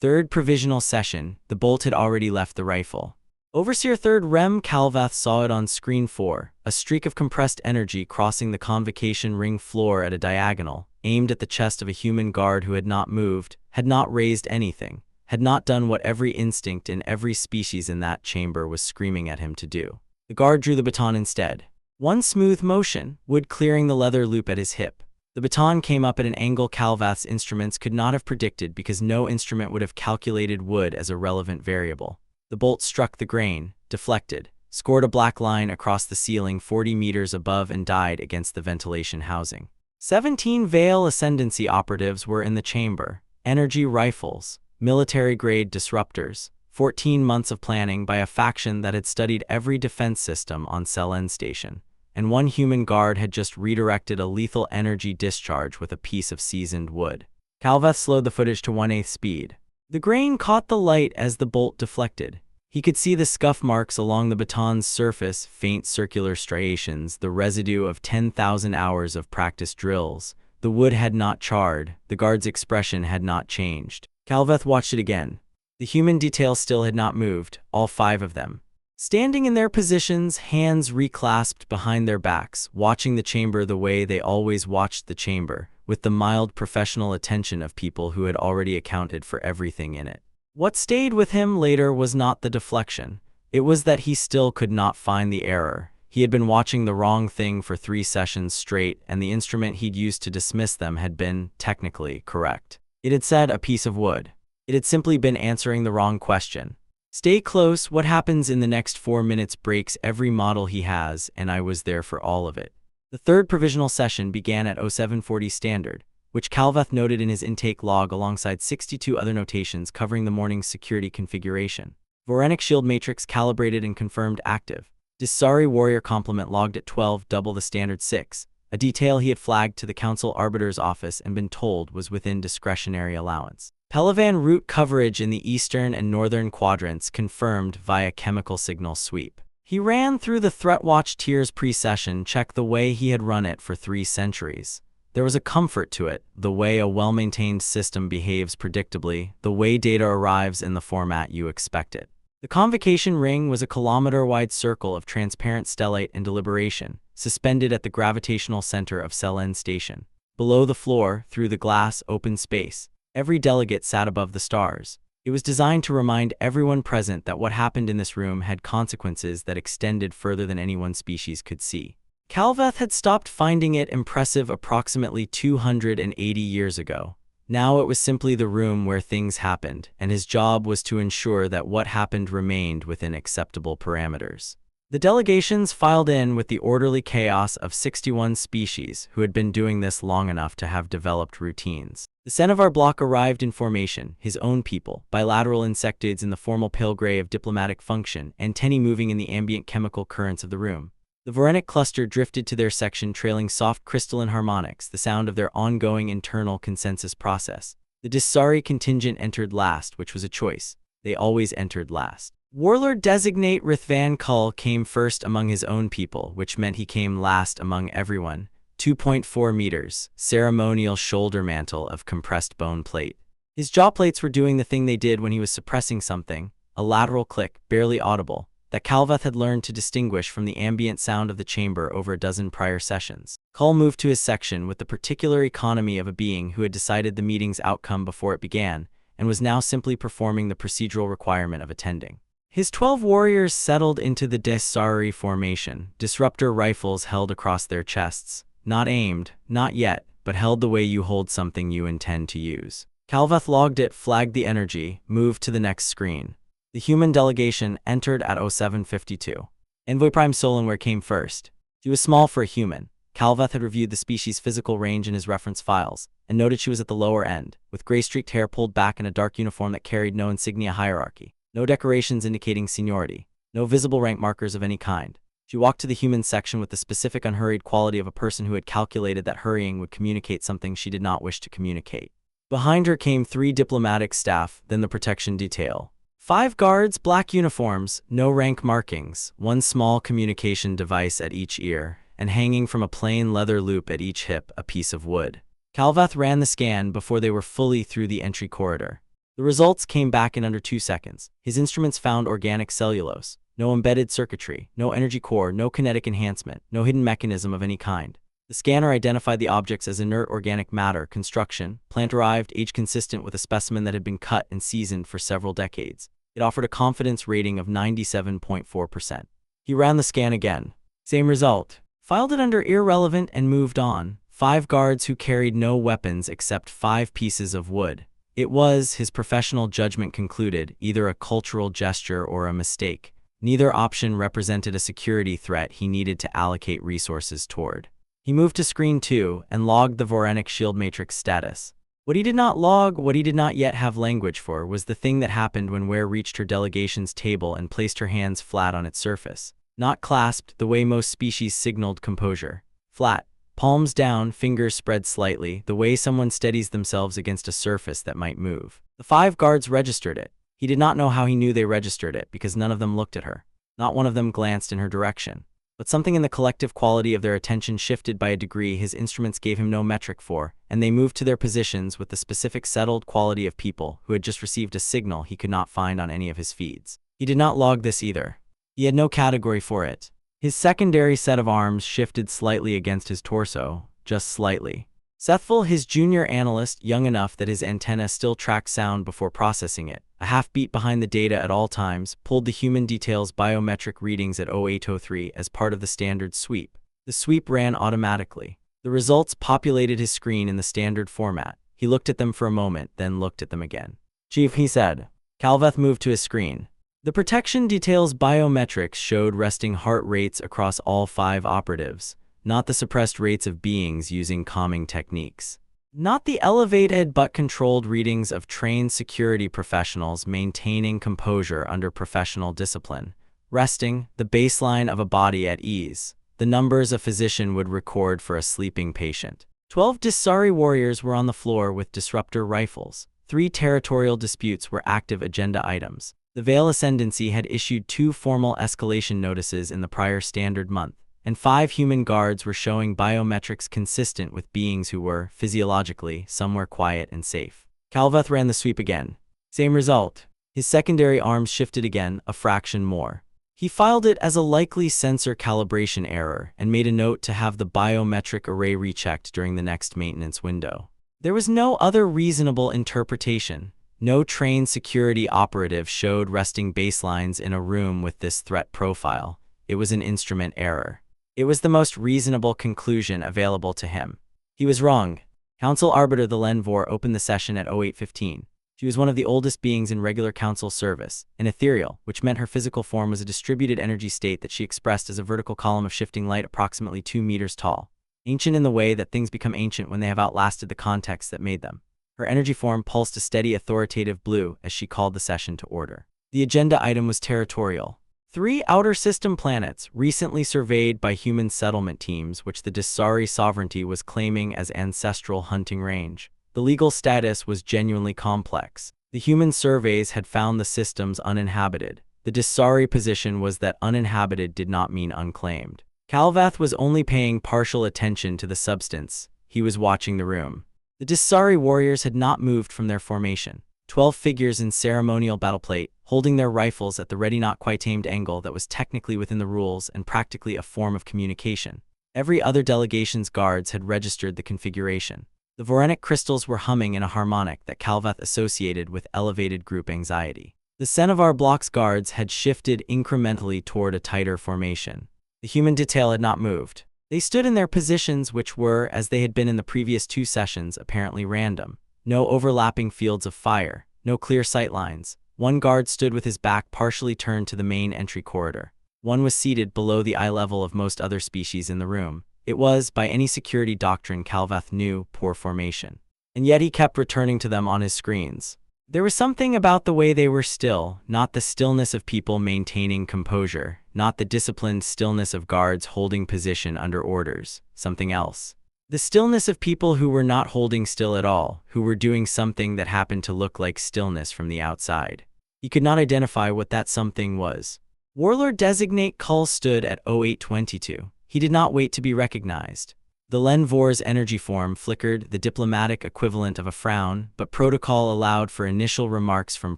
Third provisional session, the bolt had already left the rifle. Overseer 3rd Rem Calvath saw it on screen 4, a streak of compressed energy crossing the convocation ring floor at a diagonal, aimed at the chest of a human guard who had not moved, had not raised anything, had not done what every instinct in every species in that chamber was screaming at him to do. The guard drew the baton instead. One smooth motion, wood clearing the leather loop at his hip. The baton came up at an angle Calvath's instruments could not have predicted because no instrument would have calculated wood as a relevant variable. The bolt struck the grain, deflected, scored a black line across the ceiling 40 meters above and died against the ventilation housing. 17 Veil Ascendancy operatives were in the chamber, energy rifles, military-grade disruptors, 14 months of planning by a faction that had studied every defense system on Selen Station, and one human guard had just redirected a lethal energy discharge with a piece of seasoned wood. Calvath slowed the footage to 1/8 speed. The grain caught the light as the bolt deflected. He could see the scuff marks along the baton's surface, faint circular striations, the residue of 10,000 hours of practice drills. The wood had not charred, the guard's expression had not changed. Calvath watched it again. The human details still had not moved, all 5 of them. Standing in their positions, hands reclasped behind their backs, watching the chamber the way they always watched the chamber, with the mild professional attention of people who had already accounted for everything in it. What stayed with him later was not the deflection. It was that he still could not find the error. He had been watching the wrong thing for 3 sessions straight, and the instrument he'd used to dismiss them had been, technically, correct. It had said a piece of wood. It had simply been answering the wrong question. Stay close, what happens in the next 4 minutes breaks every model he has, and I was there for all of it. The third provisional session began at 0740 standard, which Calvath noted in his intake log alongside 62 other notations covering the morning's security configuration. Vorenic shield matrix calibrated and confirmed active. Disari warrior complement logged at 12, double the standard 6, a detail he had flagged to the council arbiter's office and been told was within discretionary allowance. Pelivan route coverage in the eastern and northern quadrants confirmed via chemical signal sweep. He ran through the threat watch tiers pre-session, checked the way he had run it for 3 centuries. There was a comfort to it, the way a well-maintained system behaves predictably, the way data arrives in the format you expect it. The convocation ring was a kilometre-wide circle of transparent stellite and deliberation, suspended at the gravitational center of Selen Station. Below the floor, through the glass, open space, every delegate sat above the stars. It was designed to remind everyone present that what happened in this room had consequences that extended further than any one species could see. Calvath had stopped finding it impressive approximately 280 years ago. Now it was simply the room where things happened, and his job was to ensure that what happened remained within acceptable parameters. The delegations filed in with the orderly chaos of 61 species who had been doing this long enough to have developed routines. The Cenovar block arrived in formation, his own people, bilateral insectoids in the formal pale gray of diplomatic function, antennae moving in the ambient chemical currents of the room. The Vorenic cluster drifted to their section trailing soft crystalline harmonics, the sound of their ongoing internal consensus process. The Disari contingent entered last, which was a choice. They always entered last. Warlord designate Rithvan Kull came first among his own people, which meant he came last among everyone. 2.4 meters, ceremonial shoulder mantle of compressed bone plate. His jaw plates were doing the thing they did when he was suppressing something, a lateral click, barely audible, that Calvath had learned to distinguish from the ambient sound of the chamber over a dozen prior sessions. Kull moved to his section with the particular economy of a being who had decided the meeting's outcome before it began, and was now simply performing the procedural requirement of attending. His 12 warriors settled into the Disari formation, disruptor rifles held across their chests. Not aimed, not yet, but held the way you hold something you intend to use. Calvath logged it, flagged the energy, moved to the next screen. The human delegation entered at 0752. Envoy Prime Solanware came first. She was small for a human. Calvath had reviewed the species' physical range in his reference files, and noted she was at the lower end, with gray-streaked hair pulled back in a dark uniform that carried no insignia hierarchy. No decorations indicating seniority. No visible rank markers of any kind. She walked to the human section with the specific unhurried quality of a person who had calculated that hurrying would communicate something she did not wish to communicate. Behind her came 3 diplomatic staff, then the protection detail. 5 guards, black uniforms, no rank markings, 1 small communication device at each ear, and hanging from a plain leather loop at each hip, a piece of wood. Calvath ran the scan before they were fully through the entry corridor. The results came back in under 2 seconds. His instruments found organic cellulose, no embedded circuitry, no energy core, no kinetic enhancement, no hidden mechanism of any kind. The scanner identified the objects as inert organic matter, construction, plant-derived, age-consistent with a specimen that had been cut and seasoned for several decades. It offered a confidence rating of 97.4%. He ran the scan again. Same result. Filed it under irrelevant and moved on. 5 guards who carried no weapons except 5 pieces of wood. It was, his professional judgment concluded, either a cultural gesture or a mistake. Neither option represented a security threat he needed to allocate resources toward. He moved to screen 2 and logged the Vorenic shield matrix status. What he did not log, what he did not yet have language for, was the thing that happened when Ware reached her delegation's table and placed her hands flat on its surface. Not clasped, the way most species signaled composure. Flat. Palms down, fingers spread slightly, the way someone steadies themselves against a surface that might move. The 5 guards registered it. He did not know how he knew they registered it, because none of them looked at her. Not one of them glanced in her direction. But something in the collective quality of their attention shifted by a degree his instruments gave him no metric for, and they moved to their positions with the specific settled quality of people who had just received a signal he could not find on any of his feeds. He did not log this either. He had no category for it. His secondary set of arms shifted slightly against his torso, just slightly. Sethful, his junior analyst, young enough that his antenna still tracked sound before processing it, a half beat behind the data at all times, pulled the human details biometric readings at 0803 as part of the standard sweep. The sweep ran automatically. The results populated his screen in the standard format. He looked at them for a moment, then looked at them again. "Chief," he said. Calveth moved to his screen. The protection details biometrics showed resting heart rates across all 5 operatives, not the suppressed rates of beings using calming techniques. Not the elevated but controlled readings of trained security professionals maintaining composure under professional discipline. Resting, the baseline of a body at ease, the numbers a physician would record for a sleeping patient. 12 Disari warriors were on the floor with disruptor rifles. 3 territorial disputes were active agenda items. The Vale Ascendancy had issued 2 formal escalation notices in the prior standard month, and 5 human guards were showing biometrics consistent with beings who were, physiologically, somewhere quiet and safe. Calveth ran the sweep again. Same result. His secondary arms shifted again, a fraction more. He filed it as a likely sensor calibration error and made a note to have the biometric array rechecked during the next maintenance window. There was no other reasonable interpretation. No trained security operative showed resting baselines in a room with this threat profile. It was an instrument error. It was the most reasonable conclusion available to him. He was wrong. Council Arbiter the Lenvor opened the session at 0815. She was one of the oldest beings in regular council service, an ethereal, which meant her physical form was a distributed energy state that she expressed as a vertical column of shifting light approximately 2 meters tall. Ancient in the way that things become ancient when they have outlasted the context that made them. Her energy form pulsed a steady authoritative blue as she called the session to order. The agenda item was territorial. 3 outer system planets, recently surveyed by human settlement teams, which the Disari sovereignty was claiming as ancestral hunting range. The legal status was genuinely complex. The human surveys had found the systems uninhabited. The Disari position was that uninhabited did not mean unclaimed. Calveth was only paying partial attention to the substance. He was watching the room. The Disari warriors had not moved from their formation. 12 figures in ceremonial battleplate, holding their rifles at the ready not quite aimed angle that was technically within the rules and practically a form of communication. Every other delegation's guards had registered the configuration. The Vorenic crystals were humming in a harmonic that Calveth associated with elevated group anxiety. The Cenovar block's guards had shifted incrementally toward a tighter formation. The human detail had not moved. They stood in their positions, which were, as they had been in the previous 2 sessions, apparently random. No overlapping fields of fire, no clear sight lines. One guard stood with his back partially turned to the main entry corridor. One was seated below the eye level of most other species in the room. It was, by any security doctrine Calveth knew, poor formation. And yet he kept returning to them on his screens. There was something about the way they were still, not the stillness of people maintaining composure, not the disciplined stillness of guards holding position under orders, something else. The stillness of people who were not holding still at all, who were doing something that happened to look like stillness from the outside. He could not identify what that something was. Warlord designate Cull stood at 0822. He did not wait to be recognized. The Lenvor's energy form flickered, the diplomatic equivalent of a frown, but protocol allowed for initial remarks from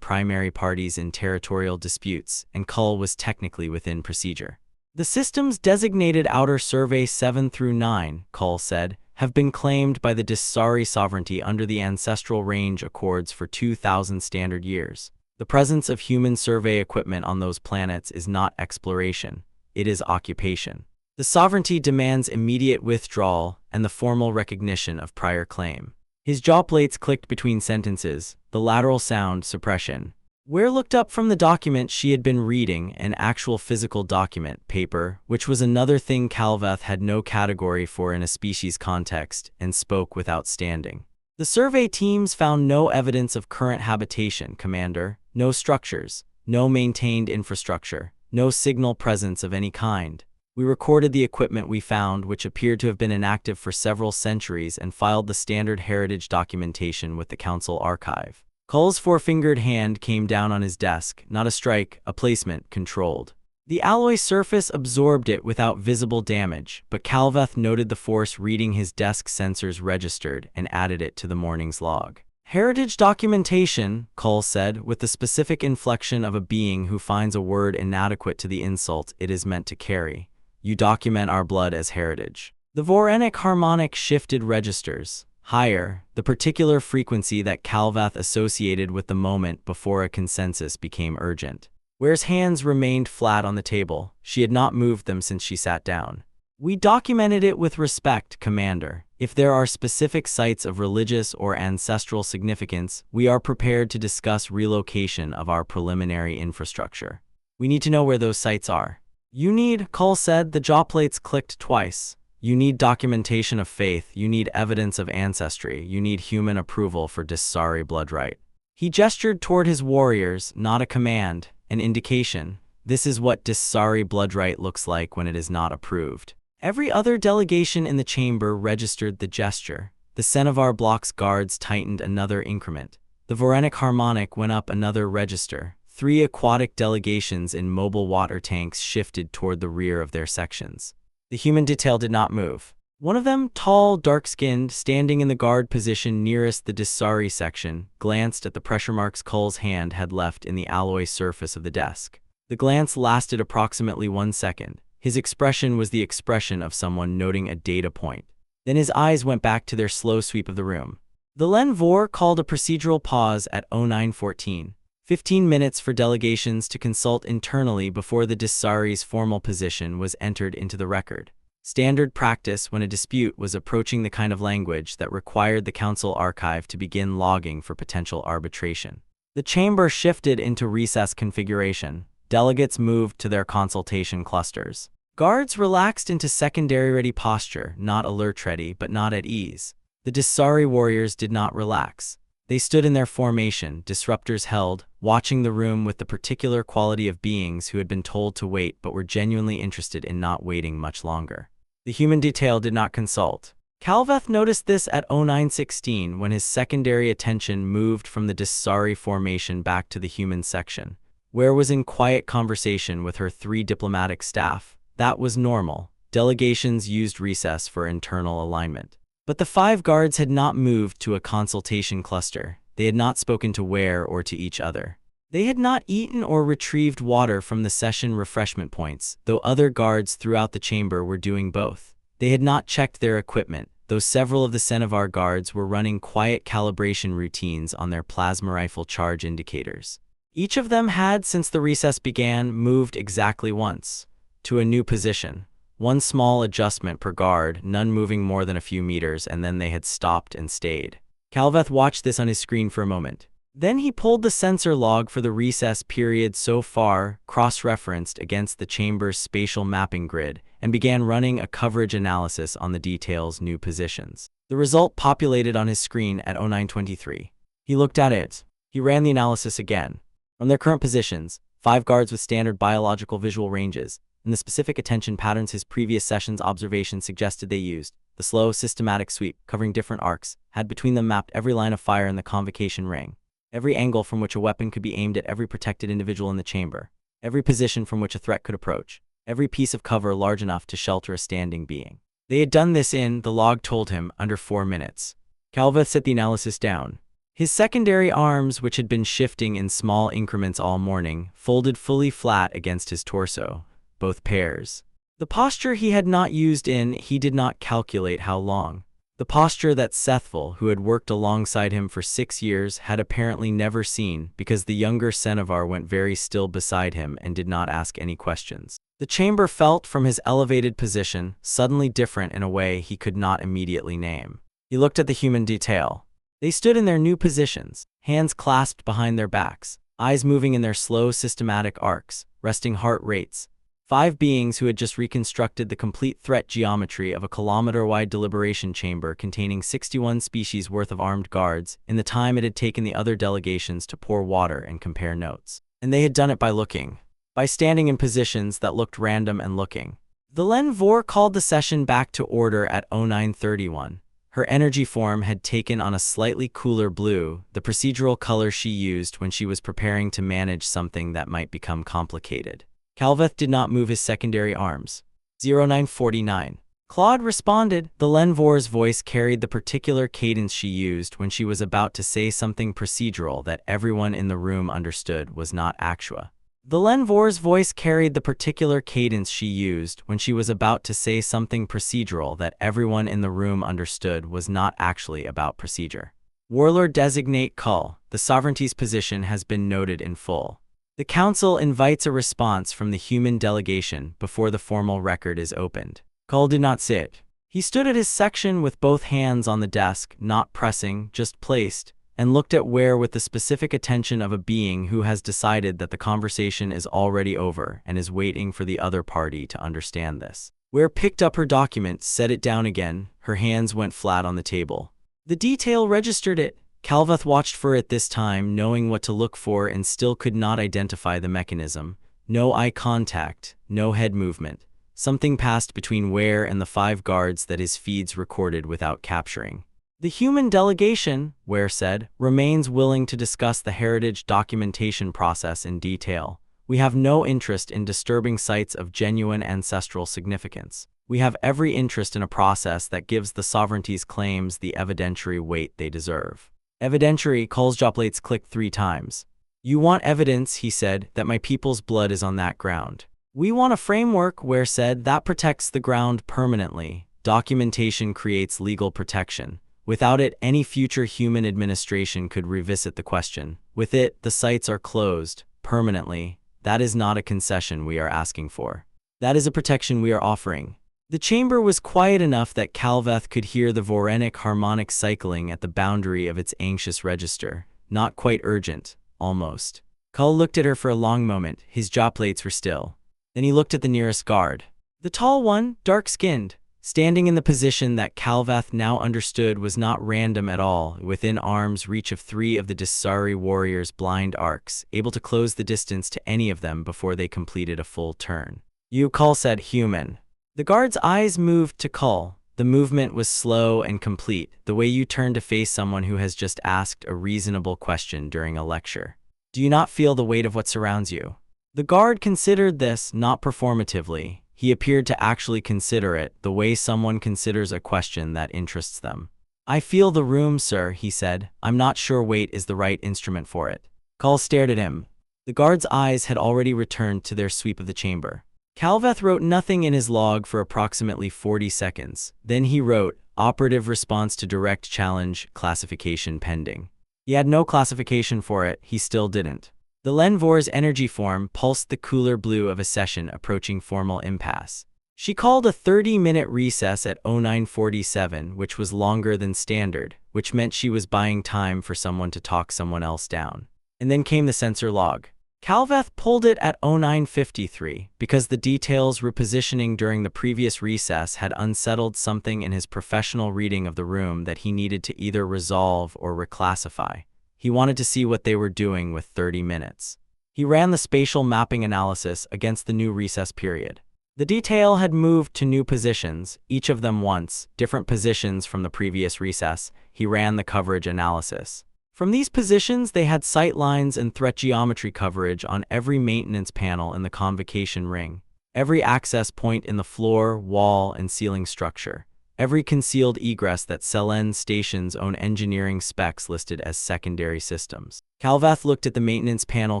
primary parties in territorial disputes, and Kull was technically within procedure. The systems designated Outer Survey 7 through 9, Kull said, have been claimed by the Disari sovereignty under the Ancestral Range Accords for 2,000 standard years. The presence of human survey equipment on those planets is not exploration, it is occupation. The sovereignty demands immediate withdrawal and the formal recognition of prior claim. His jaw plates clicked between sentences, the lateral sound suppression. Ware looked up from the document she had been reading, an actual physical document, paper, which was another thing Calveth had no category for in a species context, and spoke without standing. The survey teams found no evidence of current habitation, Commander, no structures, no maintained infrastructure, no signal presence of any kind. We recorded the equipment we found, which appeared to have been inactive for several centuries, and filed the standard heritage documentation with the Council Archive. Kull's four-fingered hand came down on his desk, not a strike, a placement, controlled. The alloy surface absorbed it without visible damage, but Calveth noted the force reading his desk sensors registered and added it to the morning's log. Heritage documentation, Kull said, with the specific inflection of a being who finds a word inadequate to the insult it is meant to carry. You document our blood as heritage. The Vorenic harmonic shifted registers. Higher, the particular frequency that Calveth associated with the moment before a consensus became urgent. Ware's hands remained flat on the table. She had not moved them since she sat down. We documented it with respect, Commander. If there are specific sites of religious or ancestral significance, we are prepared to discuss relocation of our preliminary infrastructure. We need to know where those sites are. You need, Kull said, the jaw plates clicked twice. You need documentation of faith, you need evidence of ancestry, you need human approval for Disari blood right. He gestured toward his warriors, not a command, an indication. This is what Disari blood right looks like when it is not approved. Every other delegation in the chamber registered the gesture. The Cenovar block's guards tightened another increment. The Vorenic harmonic went up another register. 3 aquatic delegations in mobile water tanks shifted toward the rear of their sections. The human detail did not move. One of them, tall, dark-skinned, standing in the guard position nearest the Disari section, glanced at the pressure marks Kull's hand had left in the alloy surface of the desk. The glance lasted approximately 1 second. His expression was the expression of someone noting a data point. Then his eyes went back to their slow sweep of the room. The Lenvor called a procedural pause at 09:14. 15 minutes for delegations to consult internally before the Disari's formal position was entered into the record. Standard practice when a dispute was approaching the kind of language that required the Council Archive to begin logging for potential arbitration. The chamber shifted into recess configuration. Delegates moved to their consultation clusters. Guards relaxed into secondary-ready posture, not alert-ready but not at ease. The Disari warriors did not relax. They stood in their formation, disruptors held, watching the room with the particular quality of beings who had been told to wait but were genuinely interested in not waiting much longer. The human detail did not consult. Calveth noticed this at 09:16 when his secondary attention moved from the Disari formation back to the human section. Ware was in quiet conversation with her 3 diplomatic staff. That was normal. Delegations used recess for internal alignment. But the 5 guards had not moved to a consultation cluster. They had not spoken to Ware or to each other. They had not eaten or retrieved water from the session refreshment points, though other guards throughout the chamber were doing both. They had not checked their equipment, though several of the Cenovar guards were running quiet calibration routines on their plasma rifle charge indicators. Each of them had, since the recess began, moved exactly once, to a new position. 1 small adjustment per guard, none moving more than a few meters, and then they had stopped and stayed. Calveth watched this on his screen for a moment. Then he pulled the sensor log for the recess period so far, cross-referenced against the chamber's spatial mapping grid, and began running a coverage analysis on the detail's new positions. The result populated on his screen at 09:23. He looked at it. He ran the analysis again. From their current positions, 5 guards with standard biological visual ranges, and the specific attention patterns his previous session's observations suggested they used, the slow, systematic sweep, covering different arcs, had between them mapped every line of fire in the convocation ring, every angle from which a weapon could be aimed at every protected individual in the chamber, every position from which a threat could approach, every piece of cover large enough to shelter a standing being. They had done this in, the log told him, under 4 minutes. Calveth set the analysis down. His secondary arms, which had been shifting in small increments all morning, folded fully flat against his torso, both pairs. The posture he had not used in, he did not calculate how long. The posture that Sethville, who had worked alongside him for 6 years, had apparently never seen, because the younger Senevar went very still beside him and did not ask any questions. The chamber felt, from his elevated position, suddenly different in a way he could not immediately name. He looked at the human detail. They stood in their new positions, hands clasped behind their backs, eyes moving in their slow, systematic arcs, resting heart rates. 5 beings who had just reconstructed the complete threat geometry of a kilometre-wide deliberation chamber containing 61 species worth of armed guards in the time it had taken the other delegations to pour water and compare notes. And they had done it by looking. By standing in positions that looked random and looking. The Lenvor called the session back to order at 0931. Her energy form had taken on a slightly cooler blue, the procedural color she used when she was preparing to manage something that might become complicated. Calveth did not move his secondary arms. 0949. Claude responded. The Lenvor's voice carried the particular cadence she used when she was about to say something procedural that everyone in the room understood was not actua. The Lenvor's voice carried the particular cadence she used when she was about to say something procedural that everyone in the room understood was not actually about procedure. Warlord designate Cull, the sovereignty's position has been noted in full. The Council invites a response from the human delegation before the formal record is opened. Cull did not sit. He stood at his section with both hands on the desk, not pressing, just placed, and looked at Ware with the specific attention of a being who has decided that the conversation is already over and is waiting for the other party to understand this. Ware picked up her document, set it down again, her hands went flat on the table. The detail registered it. Calveth watched for it this time, knowing what to look for and still could not identify the mechanism. No eye contact, no head movement. Something passed between Ware and the 5 guards that his feeds recorded without capturing. The human delegation, Ware said, remains willing to discuss the heritage documentation process in detail. We have no interest in disturbing sites of genuine ancestral significance. We have every interest in a process that gives the sovereignty's claims the evidentiary weight they deserve. Evidentiary, Cull's jawplates clicked 3 times. You want evidence, he said, that my people's blood is on that ground. We want a framework, Ware said, that protects the ground permanently. Documentation creates legal protection. Without it, any future human administration could revisit the question. With it, the sites are closed, permanently. That is not a concession we are asking for. That is a protection we are offering. The chamber was quiet enough that Calveth could hear the Vorenic harmonic cycling at the boundary of its anxious register. Not quite urgent, almost. Cull looked at her for a long moment, his jawplates were still. Then he looked at the nearest guard. The tall one, dark-skinned, standing in the position that Calveth now understood was not random at all, within arm's reach of 3 of the Disari warriors' blind arcs, able to close the distance to any of them before they completed a full turn. You, Cull said, human. The guard's eyes moved to Cull. The movement was slow and complete, the way you turn to face someone who has just asked a reasonable question during a lecture. Do you not feel the weight of what surrounds you? The guard considered this, not performatively. He appeared to actually consider it, the way someone considers a question that interests them. I feel the room, sir, he said. I'm not sure weight is the right instrument for it. Cull stared at him. The guard's eyes had already returned to their sweep of the chamber. Calveth wrote nothing in his log for approximately 40 seconds. Then he wrote, operative response to direct challenge, classification pending. He had no classification for it, he still didn't. The Lenvor's energy form pulsed the cooler blue of a session approaching formal impasse. She called a 30-minute recess at 0947, which was longer than standard, which meant she was buying time for someone to talk someone else down. And then came the sensor log. Calveth pulled it at 0953 because the details repositioning during the previous recess had unsettled something in his professional reading of the room that he needed to either resolve or reclassify. He wanted to see what they were doing with 30 minutes. He ran the spatial mapping analysis against the new recess period. The detail had moved to new positions, each of them once, different positions from the previous recess. He ran the coverage analysis. From these positions, they had sight lines and threat geometry coverage on every maintenance panel in the convocation ring. Every access point in the floor, wall, and ceiling structure. Every concealed egress that Selen station's own engineering specs listed as secondary systems. Calveth looked at the maintenance panel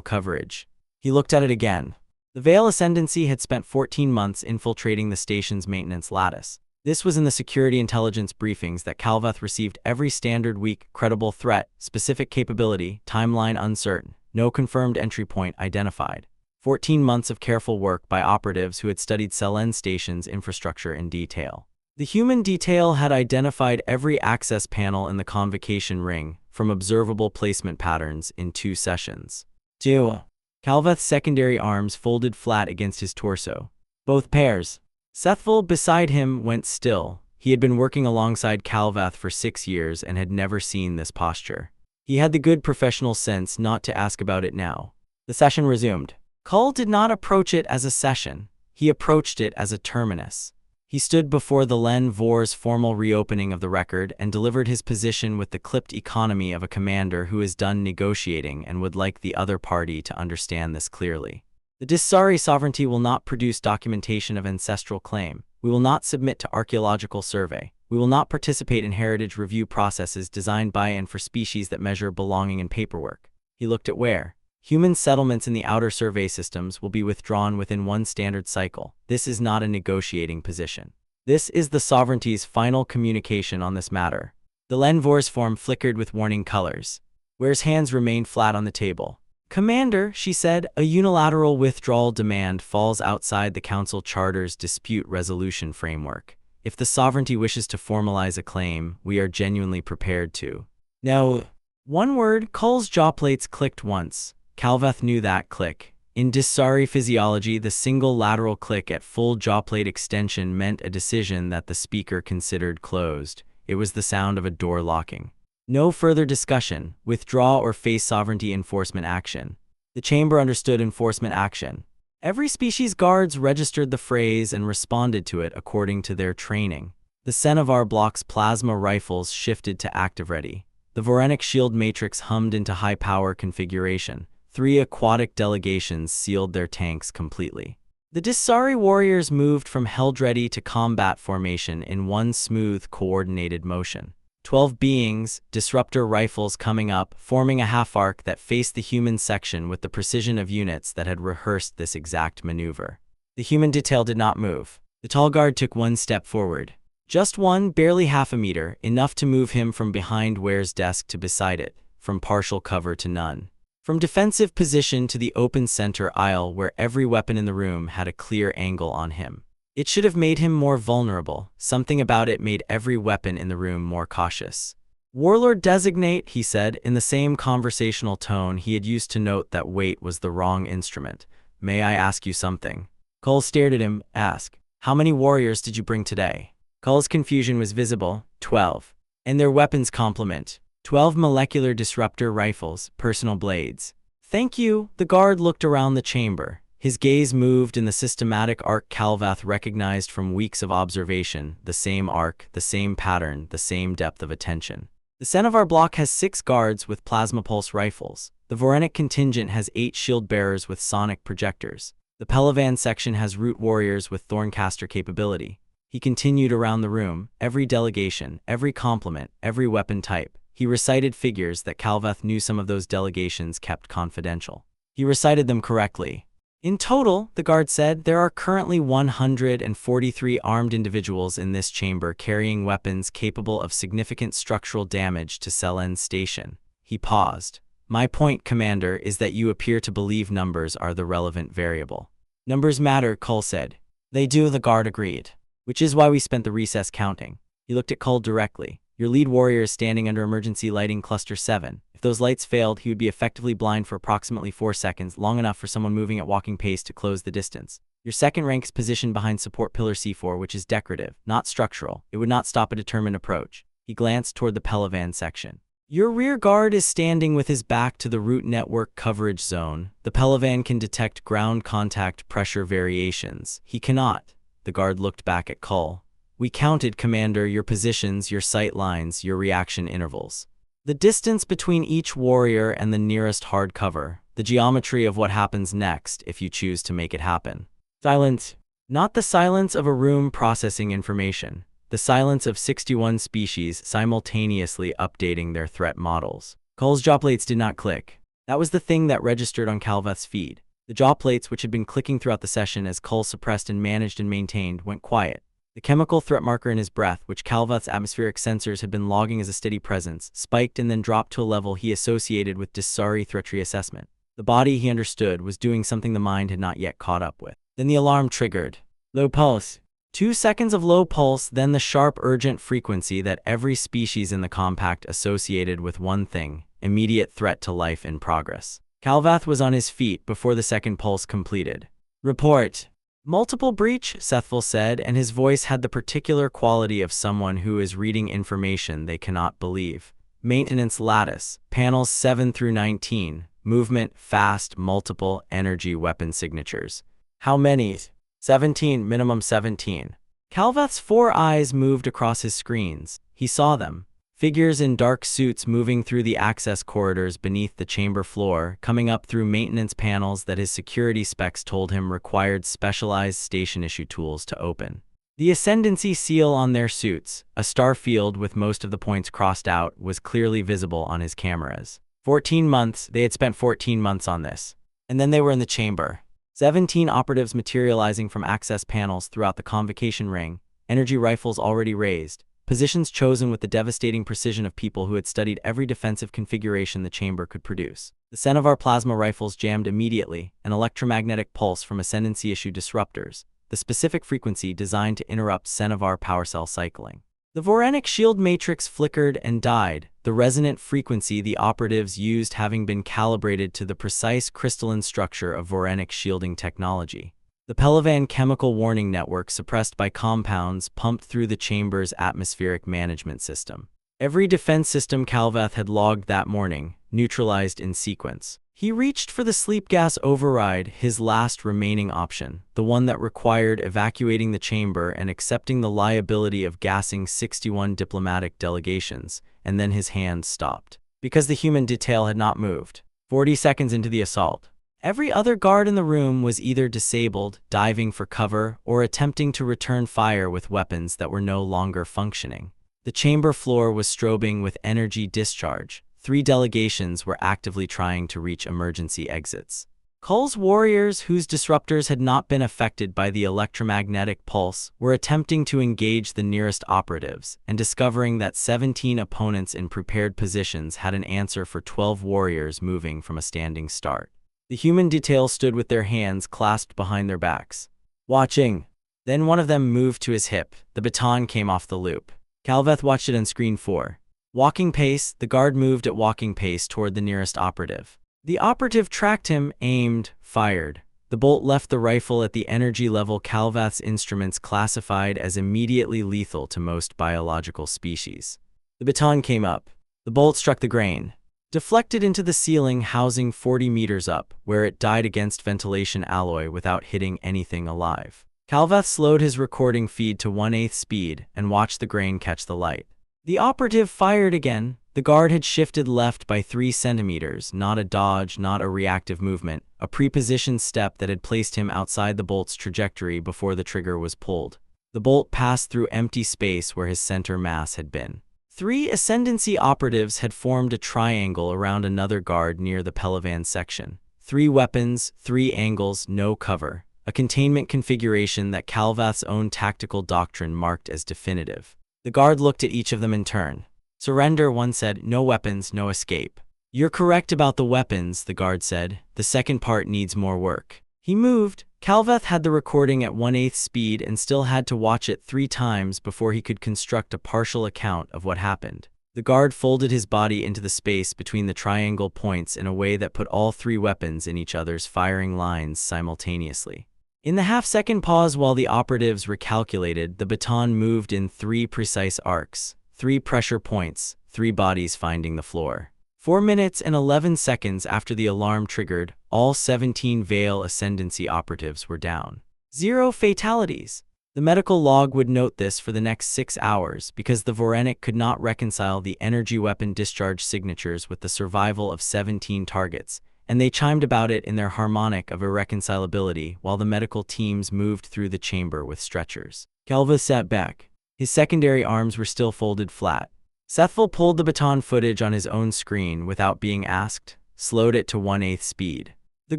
coverage. He looked at it again. The Vale Ascendancy had spent 14 months infiltrating the station's maintenance lattice. This was in the security intelligence briefings that Calveth received every standard weak, credible threat, specific capability, timeline uncertain, no confirmed entry point identified. 14 months of careful work by operatives who had studied Selen station's infrastructure in detail. The human detail had identified every access panel in the convocation ring from observable placement patterns in 2 sessions. 2. Calveth's secondary arms folded flat against his torso. Both pairs. Sethville beside him went still. He had been working alongside Calveth for 6 years and had never seen this posture. He had the good professional sense not to ask about it now. The session resumed. Cull did not approach it as a session. He approached it as a terminus. He stood before the Len Vor's formal reopening of the record and delivered his position with the clipped economy of a commander who is done negotiating and would like the other party to understand this clearly. The Disari sovereignty will not produce documentation of ancestral claim. We will not submit to archaeological survey. We will not participate in heritage review processes designed by and for species that measure belonging in paperwork. He looked at where. Human settlements in the outer survey systems will be withdrawn within 1 standard cycle. This is not a negotiating position. This is the sovereignty's final communication on this matter. The Len Vor's form flickered with warning colors. Ware's hands remained flat on the table. Commander, she said, a unilateral withdrawal demand falls outside the Council Charter's dispute resolution framework. If the sovereignty wishes to formalize a claim, we are genuinely prepared to. No. One word, Cull's jawplates clicked once. Calveth knew that click. In Disari physiology, the single lateral click at full jawplate extension meant a decision that the speaker considered closed. It was the sound of a door locking. No further discussion, withdraw or face sovereignty enforcement action. The chamber understood enforcement action. Every species guards registered the phrase and responded to it according to their training. The Cenovar block's plasma rifles shifted to active ready. The Vorenic shield matrix hummed into high-power configuration. 3 aquatic delegations sealed their tanks completely. The Disari warriors moved from held-ready to combat formation in one smooth, coordinated motion. 12 beings, disruptor rifles coming up, forming a half-arc that faced the human section with the precision of units that had rehearsed this exact maneuver. The human detail did not move. The tall guard took 1 step forward. Just one, barely half a meter, enough to move him from behind Ware's desk to beside it, from partial cover to none. From defensive position to the open center aisle where every weapon in the room had a clear angle on him. It should have made him more vulnerable. Something about it made every weapon in the room more cautious. Warlord designate, he said, in the same conversational tone he had used to note that weight was the wrong instrument. May I ask you something? Cull stared at him, asked, how many warriors did you bring today? Cull's confusion was visible. 12. And their weapons complement. 12 molecular disruptor rifles, personal blades. Thank you. The guard looked around the chamber. His gaze moved in the systematic arc Calveth recognized from weeks of observation, the same arc, the same pattern, the same depth of attention. The Cenovar block has 6 guards with plasma pulse rifles. The Vorenic contingent has 8 shield bearers with sonic projectors. The Pelavan section has root warriors with Thorncaster capability. He continued around the room, every delegation, every complement, every weapon type. He recited figures that Calveth knew some of those delegations kept confidential. He recited them correctly. In total, the guard said, there are currently 143 armed individuals in this chamber carrying weapons capable of significant structural damage to Selen's station. He paused. My point, Commander, is that you appear to believe numbers are the relevant variable. Numbers matter, Cull said. They do, the guard agreed. Which is why we spent the recess counting. He looked at Cull directly. Your lead warrior is standing under emergency lighting cluster 7. If those lights failed, he would be effectively blind for approximately 4 seconds, long enough for someone moving at walking pace to close the distance. Your second rank is positioned behind support pillar C4, which is decorative, not structural. It would not stop a determined approach. He glanced toward the Pelavan section. Your rear guard is standing with his back to the root network coverage zone. The Pelavan can detect ground contact pressure variations. He cannot. The guard looked back at Cull. We counted, Commander, your positions, your sight lines, your reaction intervals. The distance between each warrior and the nearest hard cover. The geometry of what happens next if you choose to make it happen. Silence. Not the silence of a room processing information, the silence of 61 species simultaneously updating their threat models. Cull's jaw plates did not click. That was the thing that registered on Calveth's feed. The jaw plates, which had been clicking throughout the session as Cull suppressed and managed and maintained, went quiet. The chemical threat marker in his breath, which Calveth's atmospheric sensors had been logging as a steady presence, spiked and then dropped to a level he associated with Disari threat tree assessment. The body, he understood, was doing something the mind had not yet caught up with. Then the alarm triggered. Low pulse. 2 seconds of low pulse, then the sharp, urgent frequency that every species in the compact associated with one thing: immediate threat to life in progress. Calveth was on his feet before the second pulse completed. Report. Multiple breach, Sethville said, and his voice had the particular quality of someone who is reading information they cannot believe. Maintenance lattice, panels 7 through 19, movement, fast, multiple, energy weapon signatures. How many? 17, minimum 17. Calveth's 4 eyes moved across his screens. He saw them. Figures in dark suits moving through the access corridors beneath the chamber floor, coming up through maintenance panels that his security specs told him required specialized station-issue tools to open. The ascendancy seal on their suits, a star field with most of the points crossed out, was clearly visible on his cameras. 14 months, they had spent 14 months on this. And then they were in the chamber. 17 operatives materializing from access panels throughout the convocation ring, energy rifles already raised. Positions chosen with the devastating precision of people who had studied every defensive configuration the chamber could produce. The Cenovar plasma rifles jammed immediately, an electromagnetic pulse from ascendancy-issue disruptors, the specific frequency designed to interrupt Cenovar power cell cycling. The Vorenic shield matrix flickered and died, the resonant frequency the operatives used having been calibrated to the precise crystalline structure of Vorenic shielding technology. The Pelivan chemical warning network suppressed by compounds pumped through the chamber's atmospheric management system. Every defense system Calveth had logged that morning, neutralized in sequence. He reached for the sleep gas override, his last remaining option, the one that required evacuating the chamber and accepting the liability of gassing 61 diplomatic delegations, and then his hand stopped. Because the human detail had not moved. 40 seconds into the assault. Every other guard in the room was either disabled, diving for cover, or attempting to return fire with weapons that were no longer functioning. The chamber floor was strobing with energy discharge. 3 delegations were actively trying to reach emergency exits. Cull's warriors, whose disruptors had not been affected by the electromagnetic pulse, were attempting to engage the nearest operatives, and discovering that 17 opponents in prepared positions had an answer for 12 warriors moving from a standing start. The human detail stood with their hands clasped behind their backs, watching. Then one of them moved to his hip. The baton came off the loop. Calveth watched it on screen 4. Walking pace, the guard moved at walking pace toward the nearest operative. The operative tracked him, aimed, fired. The bolt left the rifle at the energy level Calveth's instruments classified as immediately lethal to most biological species. The baton came up. The bolt struck the grain. Deflected into the ceiling housing 40 meters up, where it died against ventilation alloy without hitting anything alive. Calveth slowed his recording feed to 1/8 speed and watched the grain catch the light. The operative fired again. The guard had shifted left by 3 centimeters, not a dodge, not a reactive movement, a pre-positioned step that had placed him outside the bolt's trajectory before the trigger was pulled. The bolt passed through empty space where his center mass had been. 3 ascendancy operatives had formed a triangle around another guard near the Pelivan section. 3 weapons, 3 angles, no cover. A containment configuration that Calveth's own tactical doctrine marked as definitive. The guard looked at each of them in turn. Surrender, one said. No weapons, no escape. You're correct about the weapons, the guard said. The second part needs more work. He moved. Calveth had the recording at 1/8 speed and still had to watch it 3 times before he could construct a partial account of what happened. The guard folded his body into the space between the triangle points in a way that put all 3 weapons in each other's firing lines simultaneously. In the half-second pause while the operatives recalculated, the baton moved in 3 precise arcs, 3 pressure points, 3 bodies finding the floor. 4 minutes and 11 seconds after the alarm triggered, all 17 Veil Ascendancy operatives were down. 0 fatalities. The medical log would note this for the next 6 hours because the Vorenic could not reconcile the energy weapon discharge signatures with the survival of 17 targets, and they chimed about it in their harmonic of irreconcilability while the medical teams moved through the chamber with stretchers. Calva sat back. His secondary arms were still folded flat. Sethville pulled the baton footage on his own screen without being asked, slowed it to 1/8 speed. The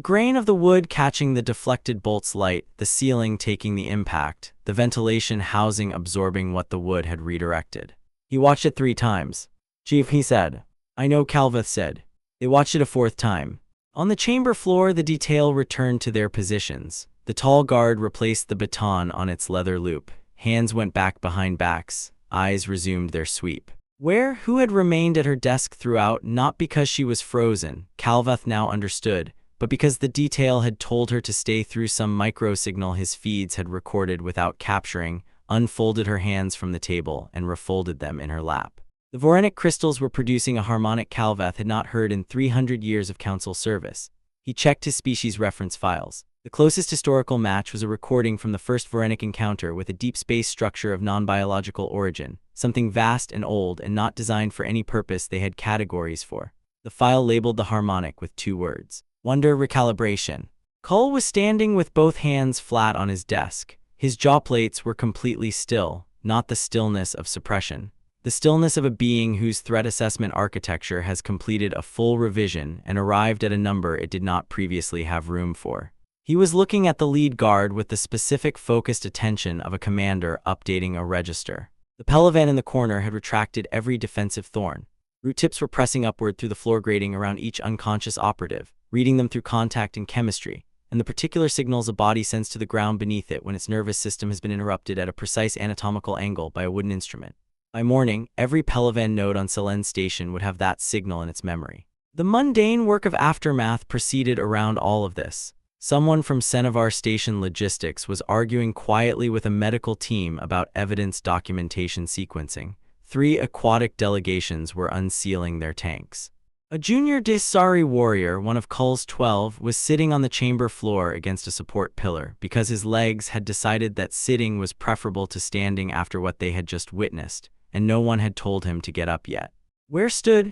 grain of the wood catching the deflected bolt's light, the ceiling taking the impact, the ventilation housing absorbing what the wood had redirected. He watched it 3 times. "Chief," he said. "I know," Calveth said. They watched it a 4th time. On the chamber floor, the detail returned to their positions. The tall guard replaced the baton on its leather loop. Hands went back behind backs. Eyes resumed their sweep. Who had remained at her desk throughout, not because she was frozen, Calveth now understood, but because the detail had told her to stay through some micro-signal his feeds had recorded without capturing, unfolded her hands from the table and refolded them in her lap. The Vorenic crystals were producing a harmonic Calveth had not heard in 300 years of council service. He checked his species reference files. The closest historical match was a recording from the first Vorenic encounter with a deep space structure of non-biological origin, something vast and old and not designed for any purpose they had categories for. The file labeled the harmonic with 2 words: Wonder Recalibration. Cull was standing with both hands flat on his desk. His jaw plates were completely still, not the stillness of suppression. The stillness of a being whose threat assessment architecture has completed a full revision and arrived at a number it did not previously have room for. He was looking at the lead guard with the specific focused attention of a commander updating a register. The Pelivan in the corner had retracted every defensive thorn. Root tips were pressing upward through the floor grating around each unconscious operative, reading them through contact and chemistry, and the particular signals a body sends to the ground beneath it when its nervous system has been interrupted at a precise anatomical angle by a wooden instrument. By morning, every Pelivan node on Selen's station would have that signal in its memory. The mundane work of aftermath proceeded around all of this. Someone from Senevar Station Logistics was arguing quietly with a medical team about evidence documentation sequencing. 3 aquatic delegations were unsealing their tanks. A junior Desari warrior, one of Cull's 12, was sitting on the chamber floor against a support pillar because his legs had decided that sitting was preferable to standing after what they had just witnessed, and no one had told him to get up yet.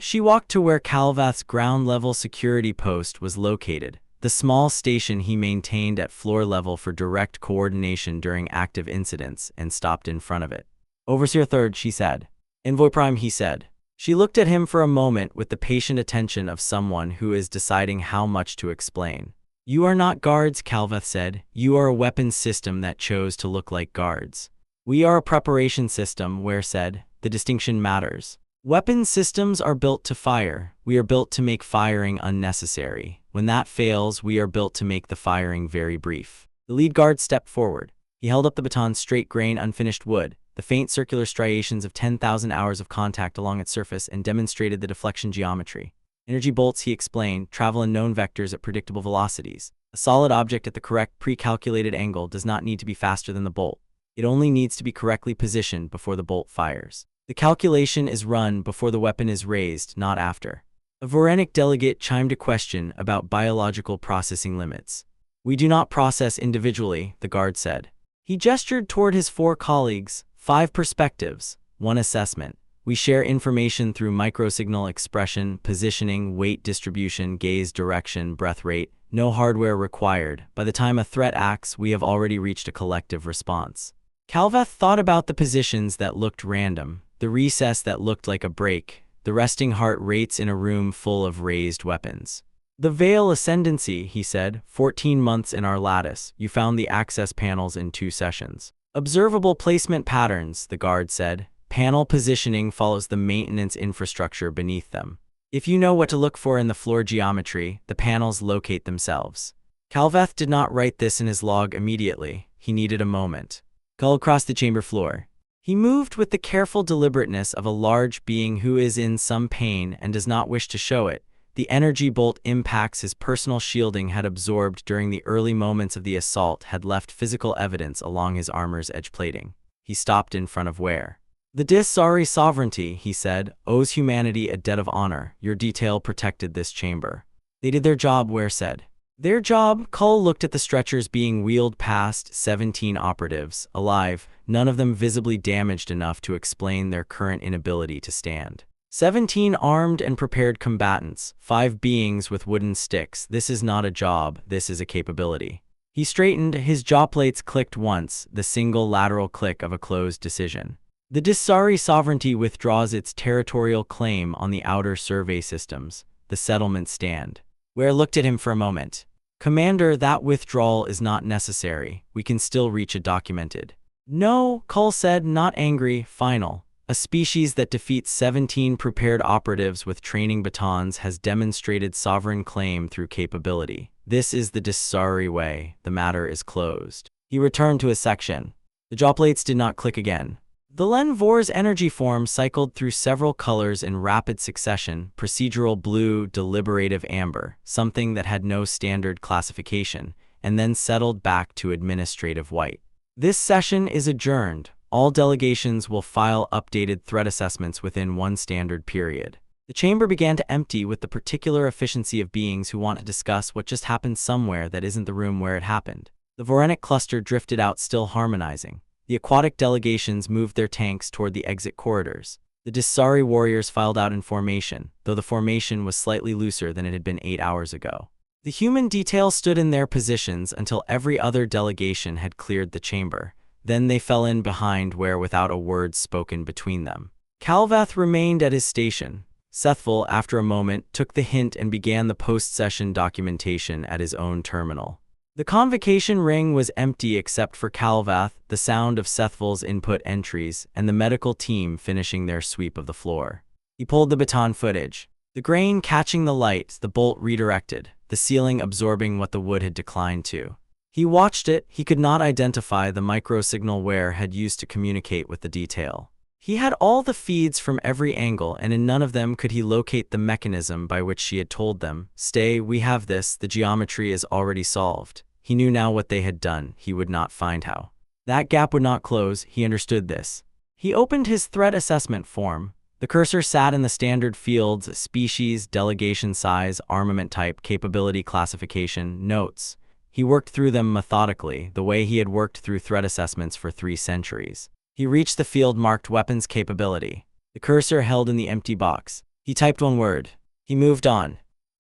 She walked to where Calvath's ground-level security post was located, the small station he maintained at floor level for direct coordination during active incidents, and stopped in front of it. "Overseer Third," she said. "Envoy Prime," he said. She looked at him for a moment with the patient attention of someone who is deciding how much to explain. "You are not guards," Calveth said. "You are a weapons system that chose to look like guards." "We are a preparation system," Ware said. "The distinction matters. Weapons systems are built to fire. We are built to make firing unnecessary. When that fails, we are built to make the firing very brief." The lead guard stepped forward. He held up the baton's straight grain unfinished wood, the faint circular striations of 10,000 hours of contact along its surface, and demonstrated the deflection geometry. Energy bolts, he explained, travel in known vectors at predictable velocities. A solid object at the correct pre-calculated angle does not need to be faster than the bolt. It only needs to be correctly positioned before the bolt fires. The calculation is run before the weapon is raised, not after. A Vorenic delegate chimed a question about biological processing limits. "We do not process individually," the guard said. He gestured toward his 4 colleagues. 5 perspectives, 1 assessment. "We share information through microsignal expression, positioning, weight distribution, gaze direction, breath rate. No hardware required. By the time a threat acts, we have already reached a collective response." Calveth thought about the positions that looked random, the recess that looked like a break, the resting heart rates in a room full of raised weapons. "The Veil Ascendancy," he said. 14 months in our lattice. You found the access panels in 2 sessions. "Observable placement patterns," the guard said. "Panel positioning follows the maintenance infrastructure beneath them. If you know what to look for in the floor geometry, the panels locate themselves." Calveth did not write this in his log immediately. He needed a moment. Cull crossed the chamber floor. He moved with the careful deliberateness of a large being who is in some pain and does not wish to show it. The energy bolt impacts his personal shielding had absorbed during the early moments of the assault had left physical evidence along his armor's edge plating. He stopped in front of Ware. "The Disari sovereignty," he said, "owes humanity a debt of honor. Your detail protected this chamber." "They did their job," Ware said. "Their job?" Cull looked at the stretchers being wheeled past. 17 operatives, alive, none of them visibly damaged enough to explain their current inability to stand. 17 armed and prepared combatants, 5 beings with wooden sticks. This is not a job, this is a capability. He straightened, his jaw plates clicked once, the single lateral click of a closed decision. The Disari sovereignty withdraws its territorial claim on the outer survey systems. The settlement stand. Ware looked at him for a moment. Commander, that withdrawal is not necessary. We can still reach a documented. No, Cull said, not angry, final. A species that defeats 17 prepared operatives with training batons has demonstrated sovereign claim through capability. This is the Disari way. The matter is closed. He returned to his section. The jaw plates did not click again. The Lenvor's energy form cycled through several colors in rapid succession: procedural blue, deliberative amber, something that had no standard classification, and then settled back to administrative white. This session is adjourned. All delegations will file updated threat assessments within one standard period. The chamber began to empty with the particular efficiency of beings who want to discuss what just happened somewhere that isn't the room where it happened. The Vorenic cluster drifted out, still harmonizing. The aquatic delegations moved their tanks toward the exit corridors. The Disari warriors filed out in formation, though the formation was slightly looser than it had been 8 hours ago. The human detail stood in their positions until every other delegation had cleared the chamber. Then they fell in behind Ware without a word spoken between them. Calvath remained at his station. Sethville, after a moment, took the hint and began the post-session documentation at his own terminal. The convocation ring was empty except for Calvath, the sound of Sethville's input entries, and the medical team finishing their sweep of the floor. He pulled the baton footage. The grain catching the light, the bolt redirected, the ceiling absorbing what the wood had declined to. He watched it. He could not identify the microsignal Ware had used to communicate with the detail. He had all the feeds from every angle, and in none of them could he locate the mechanism by which she had told them, "Stay, we have this, the geometry is already solved." He knew now what they had done. He would not find how. That gap would not close. He understood this. He opened his threat assessment form. The cursor sat in the standard fields: species, delegation size, armament type, capability classification, notes. He worked through them methodically, the way he had worked through threat assessments for 3 centuries. He reached the field marked weapons capability. The cursor held in the empty box. He typed one word. He moved on.